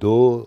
2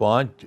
5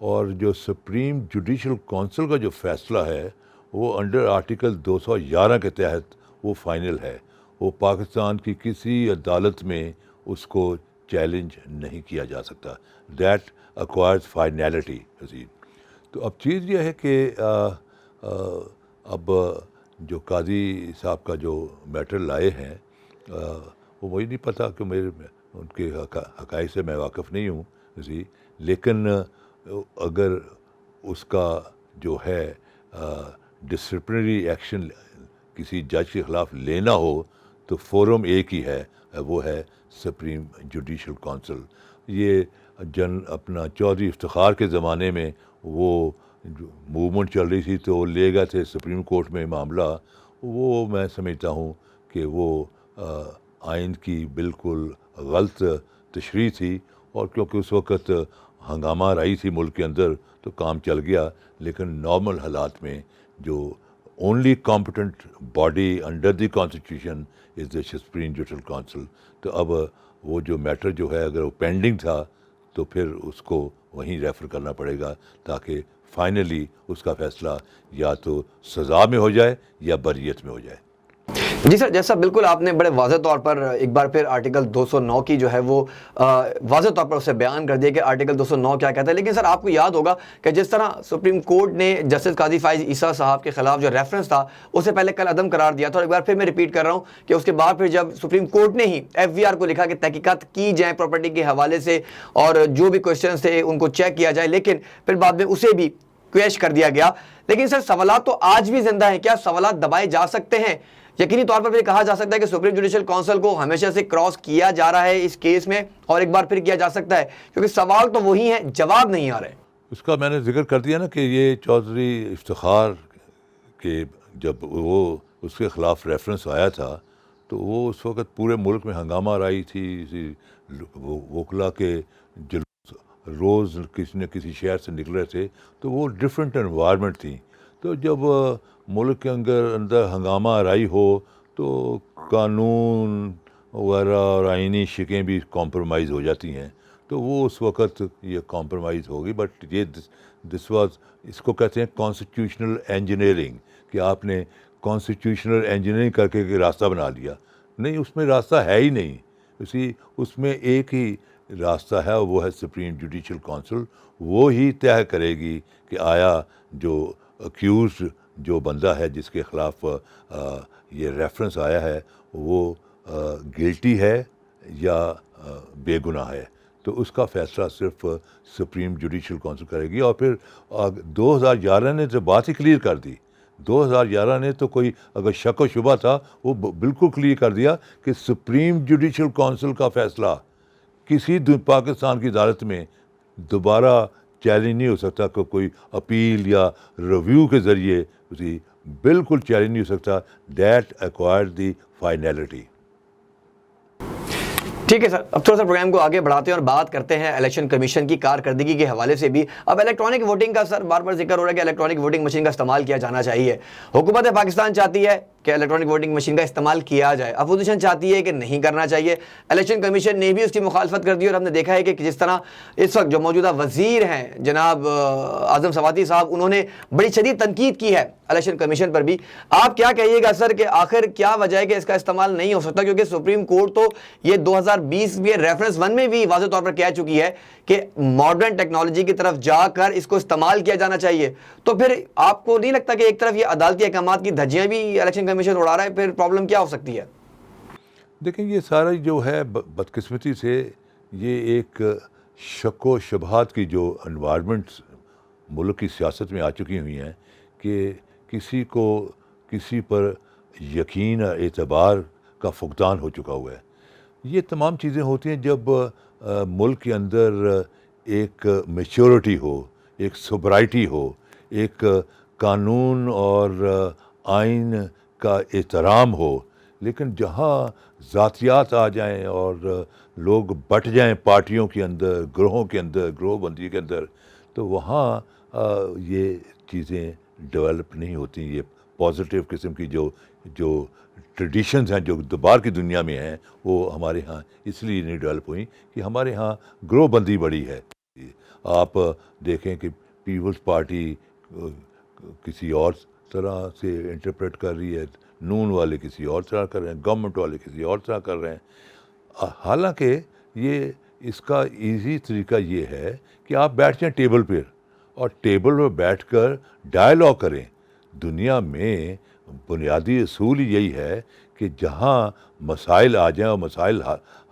اور جو supreme judicial council کا جو فیصلہ ہے وہ انڈر آرٹیکل 211 کے تحت وہ فائنل ہے. وہ پاکستان کی کسی عدالت میں اس کو چیلنج نہیں کیا جا سکتا. That acquires finality. تو اب چیز یہ ہے کہ اب جو قاضی صاحب کا جو میٹر لائے ہیں وہ مجھے نہیں پتہ کہ ان کے حقائق سے میں واقف نہیں ہوں جی، لیکن اگر اس کا جو ہے ڈسپلنری ایکشن کسی جج کے خلاف لینا ہو تو فورم ایک ہی ہے، وہ ہے سپریم جوڈیشل کونسل. یہ اپنا چودھری افتخار کے زمانے میں وہ موومنٹ چل رہی تھی تو لے گئے تھے سپریم کورٹ میں معاملہ. وہ میں سمجھتا ہوں کہ وہ آئین کی بالکل غلط تشریح تھی، اور کیونکہ اس وقت ہنگامہ آئی تھی ملک کے اندر تو کام چل گیا. لیکن نارمل حالات میں جو only competent body under the constitution is the supreme judicial council. تو اب وہ جو میٹر جو ہے اگر وہ پینڈنگ تھا تو پھر اس کو وہیں ریفر کرنا پڑے گا تاکہ فائنلی اس کا فیصلہ یا تو سزا میں ہو جائے یا بریت میں ہو جائے. جی سر، جیسا بالکل آپ نے بڑے واضح طور پر ایک بار پھر آرٹیکل 209 کی جو ہے وہ واضح طور پر اسے بیان کر دیا کہ آرٹیکل 209 کیا کہتا ہے. لیکن سر آپ کو یاد ہوگا کہ جس طرح سپریم کورٹ نے جسٹس قاضی فائز عیسیٰ صاحب کے خلاف جو ریفرنس تھا اسے پہلے کل عدم قرار دیا تھا، اور ایک بار پھر میں ریپیٹ کر رہا ہوں کہ اس کے بعد پھر جب سپریم کورٹ نے ہی FVR کو لکھا کہ تحقیقات کی جائیں پراپرٹی کے حوالے سے اور جو بھی کوشچنس تھے ان کو چیک کیا جائے، لیکن پھر بعد میں اسے بھی کویش کر دیا گیا. لیکن سر سوالات تو آج بھی زندہ ہیں. کیا سوالات دبائے جا سکتے ہیں؟ یقینی طور پر کہا جا سکتا ہے کہ سپریم جوڈیشل کونسل کو ہمیشہ سے کراس کیا جا رہا ہے اس کیس میں، اور ایک بار پھر کیا جا سکتا ہے کیونکہ سوال تو وہی ہیں، جواب نہیں آ رہے. اس کا میں نے ذکر کر دیا نا کہ یہ چودھری افتخار کے جب وہ اس کے خلاف ریفرنس آیا تھا تو وہ اس وقت پورے ملک میں ہنگامہ آئی تھی. وکلا کے روز کسی نہ کسی شہر سے نکل رہے تھے تو وہ ڈفرینٹ انوائرمنٹ تھی. تو جب ملک کے اندر ہنگامہ آرائی ہو تو قانون وغیرہ اور آئینی شکیں بھی کمپرومائز ہو جاتی ہیں. تو وہ اس وقت یہ کمپرومائز ہوگی. بٹ یہ اس کو کہتے ہیں کانسٹیٹیوشنل انجینئرنگ، کہ آپ نے کانسٹیٹیوشنل انجینئرنگ کر کے ایک راستہ بنا لیا. نہیں، اس میں راستہ ہے ہی نہیں. اس میں ایک ہی راستہ ہے، وہ ہے سپریم جوڈیشل کونسل. وہ ہی طے کرے گی کہ آیا جو اکیوزڈ جو بندہ ہے جس کے خلاف یہ ریفرنس آیا ہے وہ گلٹی ہے یا بے گناہ ہے. تو اس کا فیصلہ صرف سپریم جوڈیشل کونسل کرے گی. اور پھر 2011 نے تو بات ہی کلیئر کر دی. 2011 نے تو کوئی اگر شک و شبہ تھا وہ بالکل کلیئر کر دیا کہ سپریم جوڈیشل کونسل کا فیصلہ کسی پاکستان کی عدالت میں دوبارہ چیلنج نہیں ہو سکتا. کہ کوئی اپیل یا ریویو کے ذریعے بالکل چیلنج نہیں ہو سکتا. That acquire the finality. ٹھیک ہے سر، اب تھوڑا سا پروگرام کو آگے بڑھاتے ہیں اور بات کرتے ہیں الیکشن کمیشن کی کارکردگی کے حوالے سے بھی. اب الیکٹرانک ووٹنگ کا سر بار بار ذکر ہو رہا ہے کہ الیکٹرانک ووٹنگ مشین کا استعمال کیا جانا چاہیے. حکومت پاکستان چاہتی ہے کہ الیکٹرانک ووٹنگ مشین کا استعمال کیا جائے، اپوزیشن چاہتی ہے کہ نہیں کرنا چاہیے. الیکشن کمیشن نے بھی اس کی مخالفت کر دی، اور ہم نے دیکھا ہے کہ جس طرح اس وقت جو موجودہ وزیر ہیں جناب اعظم سواتی صاحب، انہوں نے بڑی شدید تنقید کی ہے الیکشن کمیشن پر بھی. آپ کیا کہیے گا سر کہ آخر کیا وجہ ہے کہ اس کا استعمال نہیں ہو سکتا؟ کیونکہ سپریم کورٹ تو یہ 2020 میں ریفرنس 1 میں بھی واضح طور پر کہہ چکی ہے کہ ماڈرن ٹیکنالوجی کی طرف جا کر اس کو استعمال کیا جانا چاہیے. تو پھر آپ کو نہیں لگتا کہ ایک طرف یہ عدالتی احکامات کی دھجیاں بھی الیکشن کمیشن اڑا رہا ہے؟ پھر پرابلم کیا ہو سکتی ہے؟ دیکھیں، یہ سارا جو ہے بدقسمتی سے یہ ایک شک و شبہات کی جو انوائرمنٹس ملک کی سیاست میں آ چکی ہوئی ہیں کہ کسی کو کسی پر یقین اور اعتبار کا فقدان ہو چکا ہوا ہے. یہ تمام چیزیں ہوتی ہیں جب ملک کے اندر ایک میچورٹی ہو، ایک سوبرائٹی ہو، ایک قانون اور آئین کا احترام ہو. لیکن جہاں ذاتیات آ جائیں اور لوگ بٹ جائیں پارٹیوں کے اندر، گروہوں کے اندر، گروہ بندی کے اندر، تو وہاں یہ چیزیں ڈیولپ نہیں ہوتی. یہ پازیٹیو قسم کی جو ٹریڈیشنز ہیں جو دوبار کی دنیا میں ہیں وہ ہمارے ہاں اس لیے نہیں ڈیولپ ہوئیں کہ ہمارے ہاں گروہ بندی بڑی ہے. آپ دیکھیں کہ پیپلز پارٹی کسی اور طرح سے انٹرپریٹ کر رہی ہے, نون والے کسی اور طرح کر رہے ہیں, گورنمنٹ والے کسی اور طرح کر رہے ہیں. حالانکہ یہ اس کا ایزی طریقہ یہ ہے کہ آپ بیٹھ جائیں ٹیبل پہ اور ٹیبل پہ بیٹھ کر ڈائلاگ کریں. دنیا میں بنیادی اصول یہی ہے کہ جہاں مسائل آ جائیں اور مسائل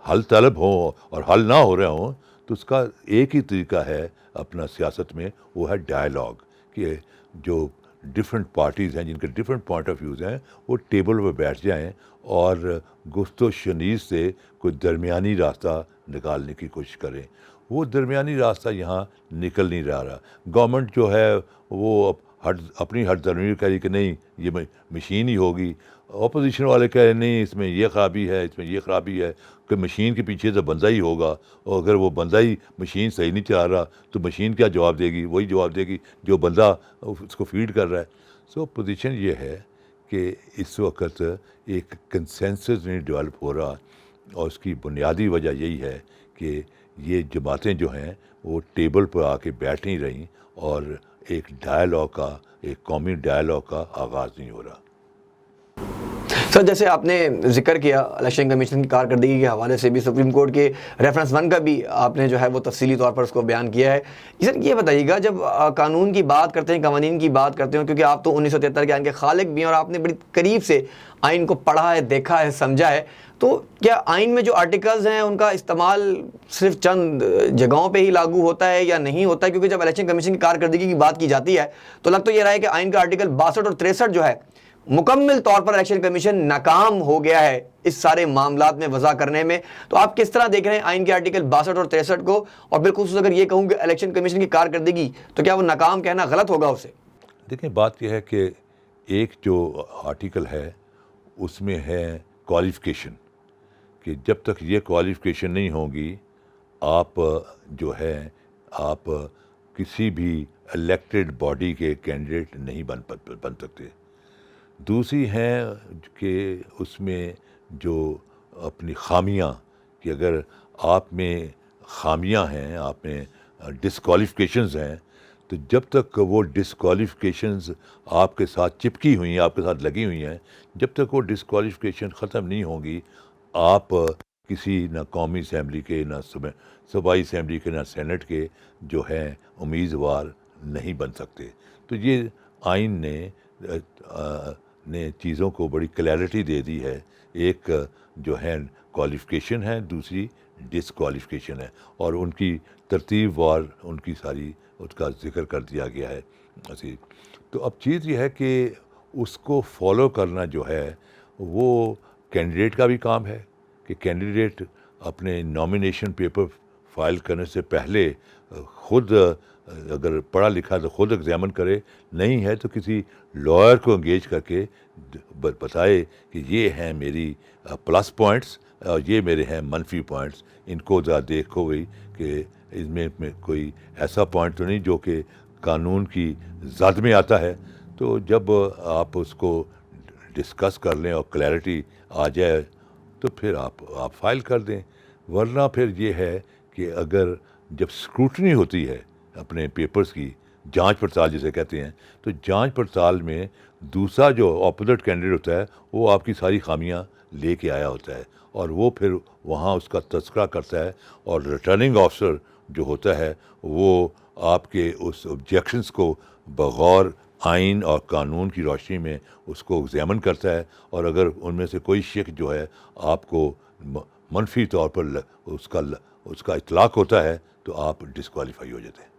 حل طلب ہوں اور حل نہ ہو رہے ہوں, تو اس کا ایک ہی طریقہ ہے اپنا سیاست میں, وہ ہے ڈائلاگ. کہ جو ڈفرینٹ پارٹیز ہیں جن کے ڈفرینٹ پوائنٹ آف ویوز ہیں وہ ٹیبل پہ بیٹھ جائیں اور گفت و شنیز سے کوئی درمیانی راستہ نکالنے کی کوشش کریں. وہ درمیانی راستہ یہاں نکل نہیں رہا. گورنمنٹ جو ہے وہ اپنی ہر درمی کہہ رہی کہ نہیں یہ مشین ہی ہوگی. اپوزیشن والے کہہ رہے نہیں اس میں یہ خرابی ہے, اس میں یہ خرابی ہے, کہ مشین کے پیچھے تو بندہ ہی ہوگا, اور اگر وہ بندہ ہی مشین صحیح نہیں چلا رہا تو مشین کیا جواب دے گی؟ وہی جواب دے گی جو بندہ اس کو فیڈ کر رہا ہے. سو پوزیشن یہ ہے کہ اس وقت ایک کنسنسس نہیں ڈیولپ ہو رہا, اور اس کی بنیادی وجہ یہی ہے کہ یہ جماعتیں جو ہیں وہ ٹیبل پر آ کے بیٹھ نہیں رہیں, اور ایک ڈائلاگ کا, ایک قومی ڈائلاگ کا آغاز نہیں ہو رہا. سر جیسے آپ نے ذکر کیا الیکشن کمیشن کی کارکردگی کے حوالے سے بھی, سپریم کورٹ کے ریفرنس 1 کا بھی آپ نے جو ہے وہ تفصیلی طور پر اس کو بیان کیا ہے. سر یہ بتائیے گا, جب قانون کی بات کرتے ہیں, قوانین کی بات کرتے ہیں, کیونکہ آپ تو 1973 کے آئین کے خالق بھی ہیں اور آپ نے بڑی قریب سے آئین کو پڑھا ہے, دیکھا ہے, سمجھا ہے, تو کیا آئین میں جو آرٹیکلز ہیں ان کا استعمال صرف چند جگہوں پہ ہی لاگو ہوتا ہے یا نہیں ہوتا ہے؟ کیونکہ جب الیکشن کمیشن کی کارکردگی کی بات کی جاتی ہے تو لگ تو یہ رہا ہے کہ آئین کا آرٹیکل 62 اور 63 جو ہے مکمل طور پر الیکشن کمیشن ناکام ہو گیا ہے اس سارے معاملات میں وضع کرنے میں. تو آپ کس طرح دیکھ رہے ہیں آئین کے آرٹیکل 62 اور 63 کو, اور بالخصوص اگر یہ کہوں کہ الیکشن کمیشن کی کارکردگی, تو کیا وہ ناکام کہنا غلط ہوگا اسے؟ دیکھیں بات یہ ہے کہ ایک جو آرٹیکل ہے اس میں ہے کوالیفیکیشن, کہ جب تک یہ کوالیفیکیشن نہیں ہوگی آپ جو ہے آپ کسی بھی الیکٹڈ باڈی کے کینڈیڈیٹ نہیں بن سکتے. دوسری ہے کہ اس میں جو اپنی خامیاں, کہ اگر آپ میں خامیاں ہیں, آپ میں ڈسکوالیفیکیشنز ہیں, تو جب تک وہ ڈسکوالیفیکیشنز آپ کے ساتھ چپکی ہوئی ہیں, آپ کے ساتھ لگی ہوئی ہیں, جب تک وہ ڈسکوالیفیکیشن ختم نہیں ہوں گی آپ کسی نہ قومی اسمبلی کے, نہ صوبائی اسمبلی کے, نہ سینٹ کے جو ہیں امیدوار نہیں بن سکتے. تو یہ آئین نے چیزوں کو بڑی کلیئرٹی دے دی ہے. ایک جو ہے کوالیفیکیشن ہے, دوسری ڈسکوالیفیکیشن ہے, اور ان کی ترتیب وار ان کی ساری اس کا ذکر کر دیا گیا ہے. تو اب چیز یہ ہے کہ اس کو فالو کرنا جو ہے وہ کینڈیڈیٹ کا بھی کام ہے, کہ کینڈیڈیٹ اپنے نامینیشن پیپر فائل کرنے سے پہلے خود اگر پڑھا لکھا تو خود ایگزامن کرے, نہیں ہے تو کسی لائر کو انگیج کر کے بتائے کہ یہ ہیں میری پلس پوائنٹس اور یہ میرے ہیں منفی پوائنٹس, ان کو ذرا دیکھو گئی کہ اس میں کوئی ایسا پوائنٹ تو نہیں جو کہ قانون کی زد میں آتا ہے. تو جب آپ اس کو ڈسکس کر لیں اور کلیئرٹی آ جائے تو پھر آپ فائل کر دیں. ورنہ پھر یہ ہے کہ اگر جب اسکروٹنی ہوتی ہے اپنے پیپرز کی, جانچ پڑتال جسے کہتے ہیں, تو جانچ پڑتال میں دوسرا جو اپوزٹ کینڈیڈیٹ ہوتا ہے وہ آپ کی ساری خامیاں لے کے آیا ہوتا ہے, اور وہ پھر وہاں اس کا تذکرہ کرتا ہے, اور ریٹرننگ آفیسر جو ہوتا ہے وہ آپ کے اس آبجیکشنس کو بغور آئین اور قانون کی روشنی میں اس کو ایگزامن کرتا ہے, اور اگر ان میں سے کوئی شک جو ہے آپ کو منفی طور پر اس کا اطلاق ہوتا ہے تو آپ ڈسکوالیفائی ہو جاتے ہیں.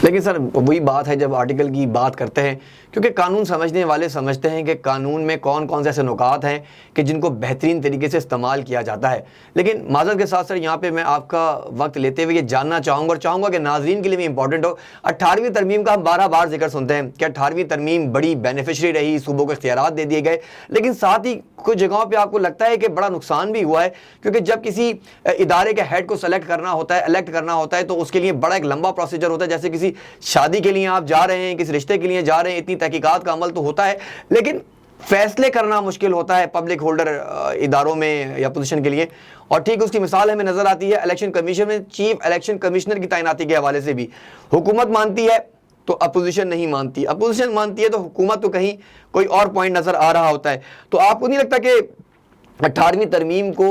لیکن سر وہی بات ہے جب آرٹیکل کی بات کرتے ہیں, کیونکہ قانون سمجھنے والے سمجھتے ہیں کہ قانون میں کون کون سے ایسے نکات ہیں کہ جن کو بہترین طریقے سے استعمال کیا جاتا ہے. لیکن معذرت کے ساتھ سر یہاں پہ میں آپ کا وقت لیتے ہوئے یہ جاننا چاہوں گا, اور چاہوں گا کہ ناظرین کے لیے بھی امپورٹنٹ ہو. 18ویں ترمیم کا ہم 12 بار ذکر سنتے ہیں کہ 18ویں ترمیم بڑی بینیفیشری رہی, صوبوں کو اختیارات دے دیے گئے, لیکن ساتھ ہی کچھ جگہوں پہ آپ کو لگتا ہے کہ بڑا نقصان بھی ہوا ہے, کیونکہ جب کسی ادارے کے ہیڈ کو سلیکٹ کرنا ہوتا ہے, الیکٹ کرنا ہوتا ہے, تو اس کے لیے بڑا ایک لمبا پروسیجر ہوتا ہے. جیسے کسی شادی کے لیے آپ جا رہے ہیں, کسی رشتے کے لیے جا رہے ہیں, اتنی تحقیقات کا عمل تو ہوتا ہے, لیکن فیصلے کرنا مشکل ہوتا ہے پبلک ہولڈر اداروں میں یا پوزیشن کے لیے. اور ٹھیک اس کی مثال ہمیں نظر آتی ہے الیکشن کمیشن میں چیف الیکشن کمشنر کی تعیناتی کے حوالے سے بھی. حکومت مانتی ہے تو اپوزیشن نہیں مانتی, اپوزیشن مانتی ہے تو حکومت کو کہیں کوئی اور پوائنٹ نظر آ رہا ہوتا ہے. تو آپ کو نہیں لگتا کہ 18ویں ترمیم کو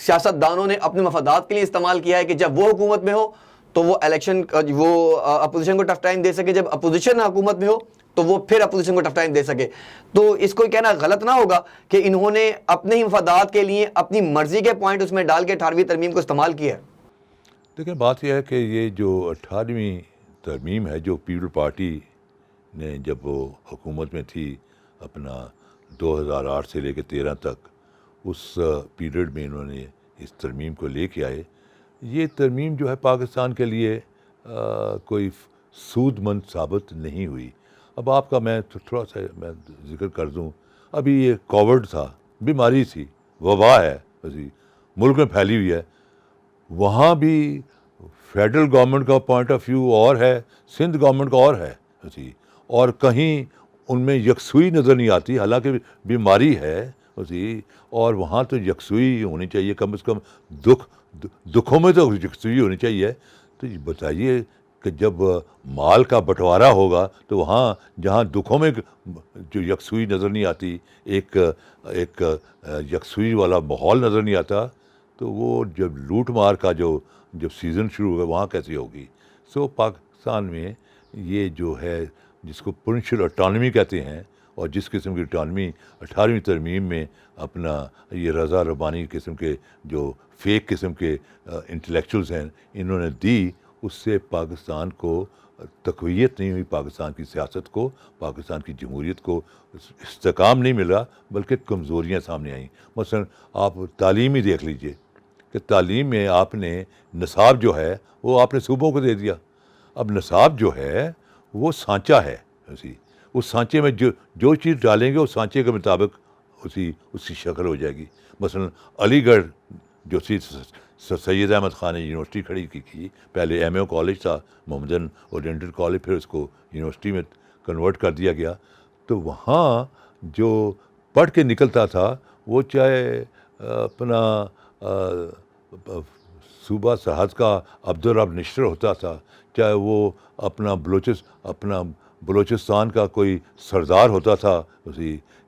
سیاست دانوں نے اپنے مفادات کے لیے استعمال کیا ہے کہ جب وہ حکومت میں ہو تو وہ اپوزیشن کو ٹف ٹائم دے سکے, جب اپوزیشن حکومت میں ہو تو وہ پھر اپوزیشن کو ٹف ٹائم دے سکے؟ تو اس کو کہنا غلط نہ ہوگا کہ انہوں نے اپنے ہی مفادات کے لیے اپنی مرضی کے پوائنٹ اس میں ڈال کے 18ویں ترمیم کو استعمال کیا ہے؟ لیکن بات یہ ہے کہ یہ جو 18ویں ترمیم ہے جو پیپل پارٹی نے جب وہ حکومت میں تھی اپنا 2008 سے لے کے 13 تک, اس پیریڈ میں انہوں نے اس ترمیم کو لے کے آئے. یہ ترمیم جو ہے پاکستان کے لیے کوئی سود مند ثابت نہیں ہوئی. اب آپ کا میں تھوڑا سا میں ذکر کر دوں, ابھی یہ کووڈ تھا, بیماری تھی, وبا ہے, ملک میں پھیلی ہوئی ہے, وہاں بھی فیڈرل گورنمنٹ کا پوائنٹ آف ویو اور ہے, سندھ گورنمنٹ کا اور ہے, اور کہیں ان میں یکسوئی نظر نہیں آتی, حالانکہ بیماری ہے, اور وہاں تو یکسوئی ہونی چاہیے, کم از کم دکھوں میں تو یکسوئی ہونی چاہیے. تو بتائیے کہ جب مال کا بٹوارا ہوگا تو وہاں جہاں دکھوں میں جو یکسوئی نظر نہیں آتی, ایک یکسوئی والا ماحول نظر نہیں آتا, تو وہ جب لوٹ مار کا جب سیزن شروع ہوگا وہاں کیسے ہوگی؟ سو پاکستان میں یہ جو ہے جس کو پروونشل اٹانومی کہتے ہیں, اور جس قسم کی اٹانومی 18ویں ترمیم میں اپنا یہ رضا ربانی قسم کے جو فیک قسم کے انٹلیکچوئلز ہیں انہوں نے دی, اس سے پاکستان کو تقویت نہیں ہوئی, پاکستان کی سیاست کو, پاکستان کی جمہوریت کو استحکام نہیں ملا, بلکہ کمزوریاں سامنے آئیں. مثلا آپ تعلیم ہی دیکھ لیجئے کہ تعلیم میں آپ نے نصاب جو ہے وہ آپ نے صوبوں کو دے دیا. اب نصاب جو ہے وہ سانچہ ہے, اس سانچے میں جو چیز ڈالیں گے اس سانچے کے مطابق اس کی شکل ہو جائے گی. مثلا علی گڑھ جو سید احمد خان نے یونیورسٹی کھڑی کی, پہلے ایم اے کالج تھا, محمدن اورینٹل کالج, پھر اس کو یونیورسٹی میں کنورٹ کر دیا گیا. تو وہاں جو پڑھ کے نکلتا تھا وہ چاہے اپنا صوبہ سرحد کا عبدالرب نشتر ہوتا تھا, چاہے وہ اپنا بلوچستان کا کوئی سردار ہوتا تھا,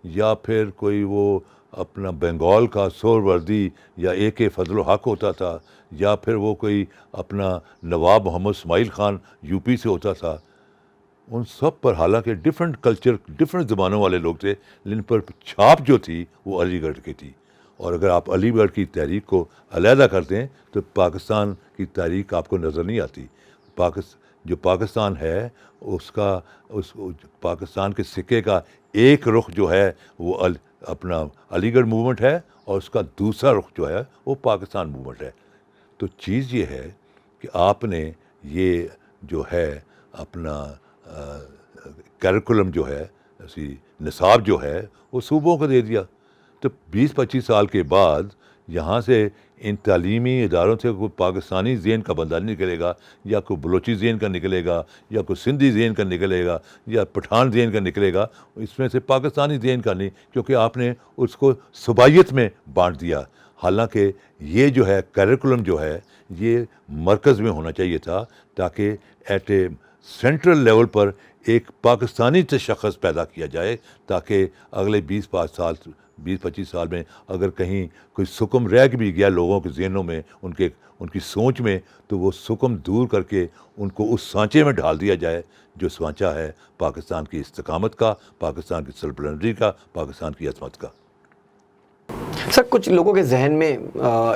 یا پھر کوئی وہ اپنا بنگال کا سور وردی یا اے کے فضل الحق ہوتا تھا, یا پھر وہ کوئی اپنا نواب محمد اسماعیل خان یو پی سے ہوتا تھا. ان سب پر حالانکہ ڈفرینٹ کلچر, ڈفرینٹ زبانوں والے لوگ تھے, لیکن پر چھاپ جو تھی وہ علی گڑھ کی تھی. اور اگر آپ علی گڑھ کی تحریک کو علیحدہ کر دیں تو پاکستان کی تاریخ آپ کو نظر نہیں آتی. جو پاکستان ہے پاکستان کے سکے کا ایک رخ جو ہے وہ اپنا علی گڑھ موومنٹ ہے, اور اس کا دوسرا رخ جو ہے وہ پاکستان موومنٹ ہے. تو چیز یہ ہے کہ آپ نے یہ جو ہے اپنا کیریکولم جو ہے, نصاب جو ہے وہ صوبوں کو دے دیا. تو 20-25 سال کے بعد یہاں سے ان تعلیمی اداروں سے کوئی پاکستانی ذہن کا بندہ نہیں نکلے گا, یا کوئی بلوچی ذہن کا نکلے گا, یا کوئی سندھی ذہن کا نکلے گا, یا پٹھان ذہن کا نکلے گا, اس میں سے پاکستانی ذہن کا نہیں, کیونکہ آپ نے اس کو صوبائیت میں بانٹ دیا. حالانکہ یہ جو ہے کیریکولم جو ہے یہ مرکز میں ہونا چاہیے تھا, تاکہ ایٹ اے سینٹرل لیول پر ایک پاکستانی تشخص پیدا کیا جائے, تاکہ اگلے 20-25 سال میں اگر کہیں کوئی سکم رہ بھی گیا لوگوں کے ذہنوں میں, ان کی سوچ میں, تو وہ سکم دور کر کے ان کو اس سانچے میں ڈال دیا جائے جو سانچہ ہے پاکستان کی استقامت کا, پاکستان کی سربلندی کا, پاکستان کی عظمت کا. سر کچھ لوگوں کے ذہن میں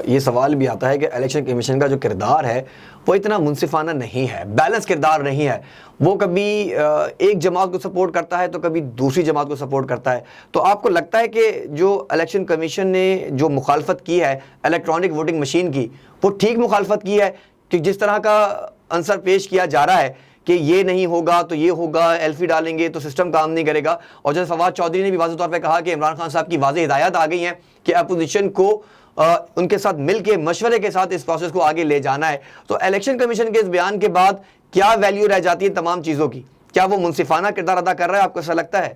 یہ سوال بھی آتا ہے کہ الیکشن کمیشن کا جو کردار ہے وہ اتنا منصفانہ نہیں ہے, بیلنس کردار نہیں ہے. وہ کبھی ایک جماعت کو سپورٹ کرتا ہے تو کبھی دوسری جماعت کو سپورٹ کرتا ہے. تو آپ کو لگتا ہے کہ جو الیکشن کمیشن نے جو مخالفت کی ہے الیکٹرانک ووٹنگ مشین کی, وہ ٹھیک مخالفت کی ہے؟ کہ جس طرح کا عنصر پیش کیا جا رہا ہے کہ یہ نہیں ہوگا تو یہ ہوگا, ایلفی ڈالیں گے تو سسٹم کام نہیں کرے گا. اور جیسے فواد چودھری نے بھی واضح طور پہ کہا کہ عمران خان صاحب کی واضح ہدایات آ گئی ہیں کہ اپوزیشن کو ان کے ساتھ مل کے مشورے کے ساتھ اس پروسیس کو آگے لے جانا ہے. تو الیکشن کمیشن کے اس بیان کے بعد کیا ویلیو رہ جاتی ہے تمام چیزوں کی؟ کیا وہ منصفانہ کردار ادا کر رہا ہے؟ آپ کو ایسا لگتا ہے؟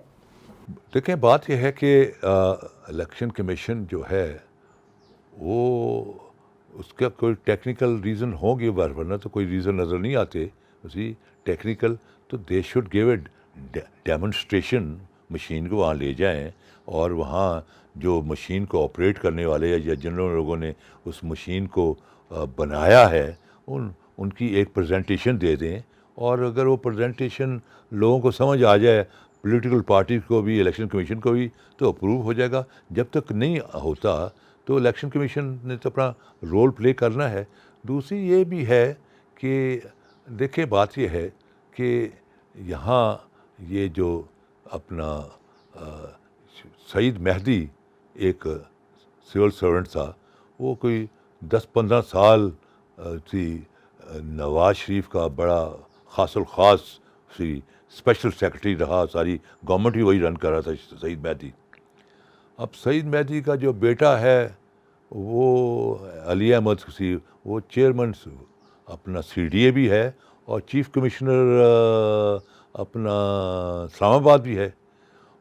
دیکھیں بات یہ ہے کہ الیکشن کمیشن جو ہے وہ اس کا کوئی ٹیکنیکل ریزن ہوں گے، ورنہ تو کوئی ریزن نظر نہیں آتے اسی ٹیکنیکل. تو they should give a demonstration, machine کو وہاں لے جائیں اور وہاں جو مشین کو آپریٹ کرنے والے یا جن لوگوں نے اس مشین کو بنایا ہے ان کی ایک پریزنٹیشن دے دیں. اور اگر وہ پریزنٹیشن لوگوں کو سمجھ آ جائے، پولیٹیکل پارٹی کو بھی، الیکشن کمیشن کو بھی، تو اپروو ہو جائے گا. جب تک نہیں ہوتا تو الیکشن کمیشن نے تو اپنا رول پلے کرنا ہے. دوسری یہ بھی ہے کہ دیکھیں بات یہ ہے کہ یہاں یہ جو اپنا سعید مہدی ایک سول سرونٹ تھا، وہ کوئی 10-15 سال تھی نواز شریف کا بڑا خاص الخاص سی اسپیشل سیکرٹری رہا، ساری گورنمنٹ ہی وہی رن کر رہا تھا سعید مہدی. اب سعید مہدی کا جو بیٹا ہے وہ علی احمد سی، وہ چیئرمین اپنا سی ڈی اے بھی ہے اور چیف کمشنر اپنا اسلام آباد بھی ہے.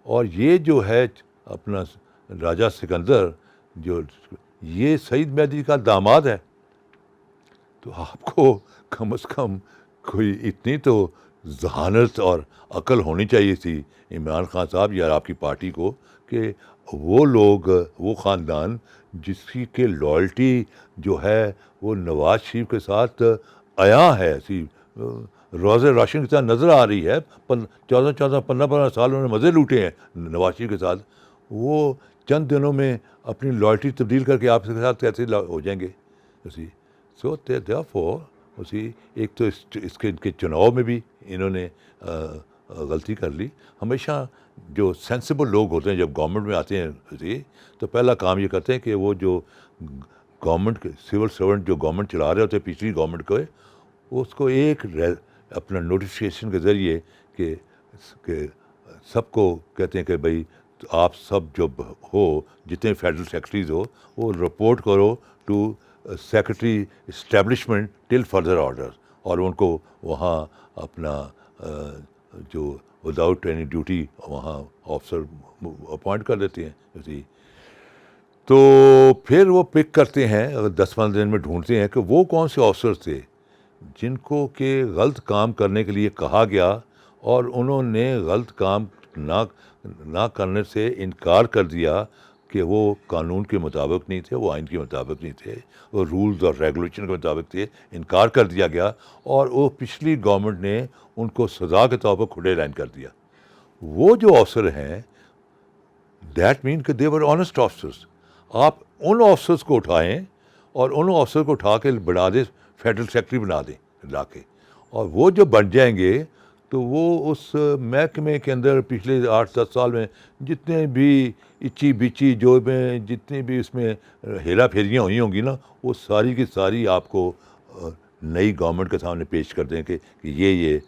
اور یہ جو ہے اپنا راجہ سکندر، جو یہ سعید مہدی کا داماد ہے. تو آپ کو کم از کم کوئی اتنی تو ذہانت اور عقل ہونی چاہیے تھی عمران خان صاحب یا آپ کی پارٹی کو، کہ وہ لوگ، وہ خاندان جس کی کہ لائلٹی جو ہے وہ نواز شریف کے ساتھ عیاں ہے، روز راشن کے ساتھ نظر آ رہی ہے. 15 سال انہوں نے مزے لوٹے ہیں نواز شریف کے ساتھ. وہ چند دنوں میں اپنی لائلٹی تبدیل کر کے آپ کے ساتھ کیسے ہو جائیں گے؟ سو therefore ایک تو اس کے ان کے چناؤ میں بھی انہوں نے غلطی کر لی. ہمیشہ جو سینسیبل لوگ ہوتے ہیں جب گورنمنٹ میں آتے ہیں تو پہلا کام یہ کرتے ہیں کہ وہ جو گورنمنٹ کے سول سرونٹ جو گورنمنٹ چلا رہے ہوتے ہیں پچھلی گورنمنٹ کو، اس کو ایک اپنا نوٹیفیکیشن کے ذریعے کہ سب کو کہتے ہیں کہ بھائی آپ سب جو ہو، جتنے فیڈرل سیکرٹریز ہو، وہ رپورٹ کرو to secretary establishment till further order. اور ان کو وہاں اپنا جو وداؤٹ اینی ڈیوٹی وہاں آفسر اپوائنٹ کر دیتے ہیں. تو پھر وہ پک کرتے ہیں، اگر 10-15 دن میں ڈھونڈتے ہیں کہ وہ کون سے آفسر تھے جن کو کہ غلط کام کرنے کے لیے کہا گیا اور انہوں نے غلط کام نہ کرنے سے انکار کر دیا کہ وہ قانون کے مطابق نہیں تھے، وہ آئین کے مطابق نہیں تھے، وہ رولز اور ریگولیشن کے مطابق تھے. انکار کر دیا گیا اور وہ پچھلی گورنمنٹ نے ان کو سزا کے طور پر کھڑے لائن کر دیا. وہ جو افسر ہیں دیٹ مین کہ دے ور آنیسٹ آفسرس. آپ ان آفسرس کو اٹھائیں اور ان آفسر کو اٹھا کے بنا دیں فیڈرل سیکرٹری بنا دیں لا کے، اور وہ جو بن جائیں گے تو وہ اس محکمے کے اندر پچھلے 8-10 سال میں جتنے بھی اچی بچی جو میں جتنی بھی اس میں ہیرا پھیریاں ہوئی ہوں گی نا، وہ ساری کی ساری آپ کو نئی گورنمنٹ کے سامنے پیش کر دیں کہ یہ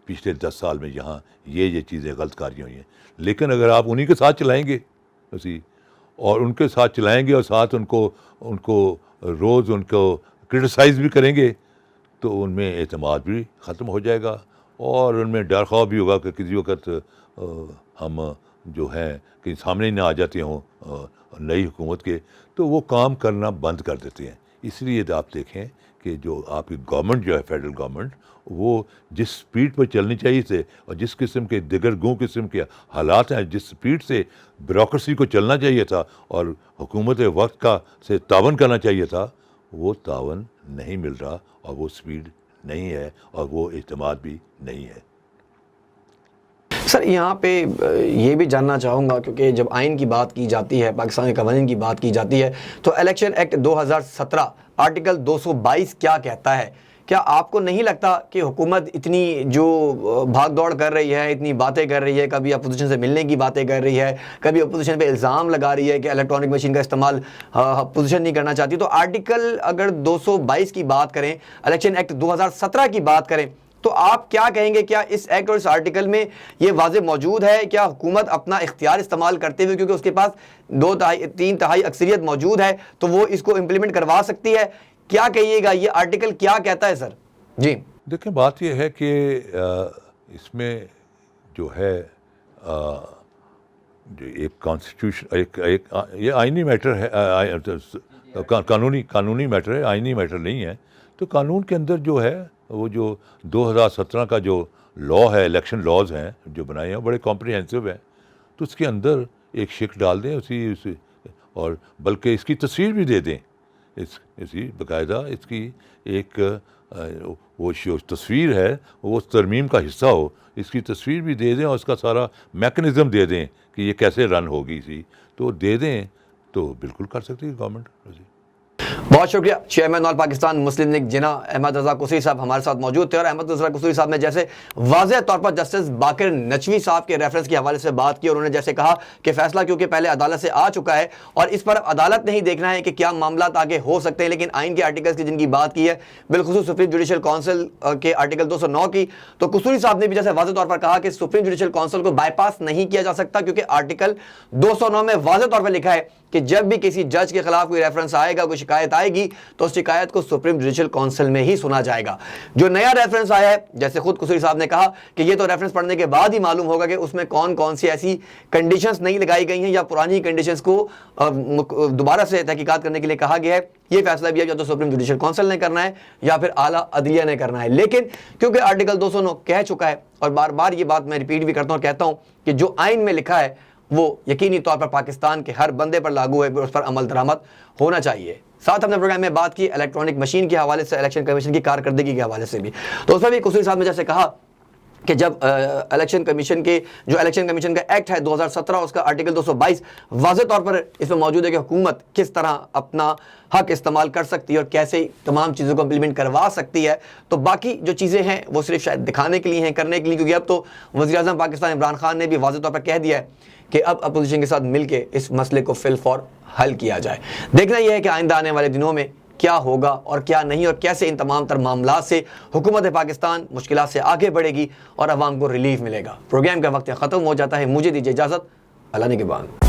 پچھلے 10 سال میں یہاں یہ چیزیں غلط کاریاں ہوئی ہیں. لیکن اگر آپ انہی کے ساتھ چلائیں گے اور ان کے ساتھ چلائیں گے اور ساتھ ان کو روز ان کو کرٹیسائز بھی کریں گے تو ان میں اعتماد بھی ختم ہو جائے گا اور ان میں ڈر خوف بھی ہوگا کہ کسی وقت ہم جو ہیں کہ سامنے نہ آ جاتے ہوں نئی حکومت کے، تو وہ کام کرنا بند کر دیتے ہیں. اس لیے آپ دیکھیں کہ جو آپ کی گورنمنٹ جو ہے فیڈرل گورنمنٹ، وہ جس سپیڈ پر چلنی چاہیے تھے اور جس قسم کے دیگر قسم کے حالات ہیں، جس سپیڈ سے بیوروکریسی کو چلنا چاہیے تھا اور حکومت وقت کا سے تعاون کرنا چاہیے تھا، وہ تعاون نہیں مل رہا اور وہ سپیڈ نہیں ہے اور وہ اعتماد بھی نہیں ہے. سر یہاں پہ یہ بھی جاننا چاہوں گا، کیونکہ جب آئین کی بات کی جاتی ہے، پاکستان کے قوانین کی بات کی جاتی ہے، تو الیکشن ایکٹ 2017 آرٹیکل 222 کیا کہتا ہے؟ کیا آپ کو نہیں لگتا کہ حکومت اتنی جو بھاگ دوڑ کر رہی ہے، اتنی باتیں کر رہی ہے، کبھی اپوزیشن سے ملنے کی باتیں کر رہی ہے، کبھی اپوزیشن پہ الزام لگا رہی ہے کہ الیکٹرانک مشین کا استعمال اپوزیشن نہیں کرنا چاہتی، تو آرٹیکل اگر 222 کی بات کریں، الیکشن ایکٹ 2017 کی بات کریں، تو آپ کیا کہیں گے؟ کیا اس ایکٹ اور اس آرٹیکل میں یہ واضح موجود ہے؟ کیا حکومت اپنا اختیار استعمال کرتے ہوئے، کیونکہ اس کے پاس 2/3 اکثریت موجود ہے، تو وہ اس کو امپلیمنٹ کروا سکتی ہے؟ کیا کہیے گا، یہ آرٹیکل کیا کہتا ہے سر؟ جی دیکھیں بات یہ ہے کہ اس میں جو ہے ایک کانسٹیٹیوشن ایک یہ آئینی میٹر ہے, قانونی میٹر ہے, آئینی میٹر نہیں ہے. تو قانون کے اندر جو ہے وہ جو 2017 کا جو لا ہے, الیکشن لاز ہیں جو بنائے ہیں, بڑے کمپریہنسو ہیں. تو اس کے اندر ایک شک ڈال دیں اسی اور بلکہ اس کی تصویر بھی دے دیں, اسی باقاعدہ اس کی ایک وہ جو تصویر ہے وہ ترمیم کا حصہ ہو, اس کی تصویر بھی دے دیں اور اس کا سارا میکنزم دے دیں کہ یہ کیسے رن ہوگی اسی, تو دے دیں تو بالکل کر سکتی ہے گورنمنٹ. بہت شکریہ. چیئرمین آل پاکستان مسلم لیگ جناح احمد رضا قصوری صاحب ہمارے ساتھ موجود تھے, اور احمد رضا قصوری صاحب نے جیسے واضح طور پر جسٹس باقر نچوی صاحب کے ریفرنس کے حوالے سے بات کی, اور انہوں نے جیسے کہا کہ فیصلہ کیونکہ پہلے عدالت سے آ چکا ہے اور اس پر عدالت نے ہی دیکھنا ہے کہ کیا معاملات آگے ہو سکتے ہیں, لیکن آئین کے آرٹیکلز کی جن کی بات کی ہے بالخصوص سپریم جوڈیشل کونسل کے آرٹیکل 209 کی, تو قصوری صاحب نے بھی جیسے واضح طور پر کہا کہ سپریم جوڈیشل کونسل کو بائی پاس نہیں کیا جا سکتا, کیونکہ آرٹیکل 209 میں واضح طور پر لکھا ہے کہ جب بھی کسی جج کے خلاف کوئی ریفرنس آئے گا, کوئی شکایت آئے گی, تو اس شکایت کو سپریم جوڈیشل کونسل میں ہی سنا جائے گا. جو نیا ریفرنس آیا ہے, جیسے خود قصوری صاحب نے کہا کہ یہ تو ریفرنس پڑھنے کے بعد ہی معلوم ہوگا کہ اس میں کون کون سی ایسی کنڈیشنز نہیں لگائی گئی ہیں یا پرانی کنڈیشنز کو دوبارہ سے تحقیقات کرنے کے لیے کہا گیا ہے. یہ فیصلہ بھی ہے یا تو سپریم جوڈیشل کونسل نے کرنا ہے یا پھر اعلیٰ عدلیہ نے کرنا ہے. لیکن کیونکہ آرٹیکل 209 کہہ چکا ہے, اور بار بار یہ بات میں ریپیٹ بھی کرتا ہوں اور کہتا ہوں کہ جو آئین میں لکھا ہے وہ یقینی طور پر پاکستان کے ہر بندے پر لاگو ہے, اس پر عمل درآمد ہونا چاہیے. ساتھ ہم نے پروگرام میں بات کی الیکٹرانک مشین کے حوالے سے, الیکشن کمیشن کی کارکردگی کے حوالے سے بھی. تو اس میں بھی قصوری صاحب نے جیسے کہا کہ جب الیکشن کمیشن کا ایکٹ ہے 2017, اس کا آرٹیکل 222 واضح طور پر اس میں موجود ہے کہ حکومت کس طرح اپنا حق استعمال کر سکتی ہے اور کیسے تمام چیزوں کو امپلیمنٹ کروا سکتی ہے. تو باقی جو چیزیں ہیں وہ صرف شاید دکھانے کے لیے ہیں, کرنے کے لیے, کیونکہ اب تو وزیر اعظم پاکستان عمران خان نے بھی واضح طور پر کہہ دیا ہے کہ اب اپوزیشن کے ساتھ مل کے اس مسئلے کو فی الفور حل کیا جائے. دیکھنا یہ ہے کہ آئندہ آنے والے دنوں میں کیا ہوگا اور کیا نہیں, اور کیسے ان تمام تر معاملات سے حکومت پاکستان مشکلات سے آگے بڑھے گی اور عوام کو ریلیف ملے گا. پروگرام کا وقت ختم ہو جاتا ہے, مجھے دیجیے اجازت, اللہ نگہبان.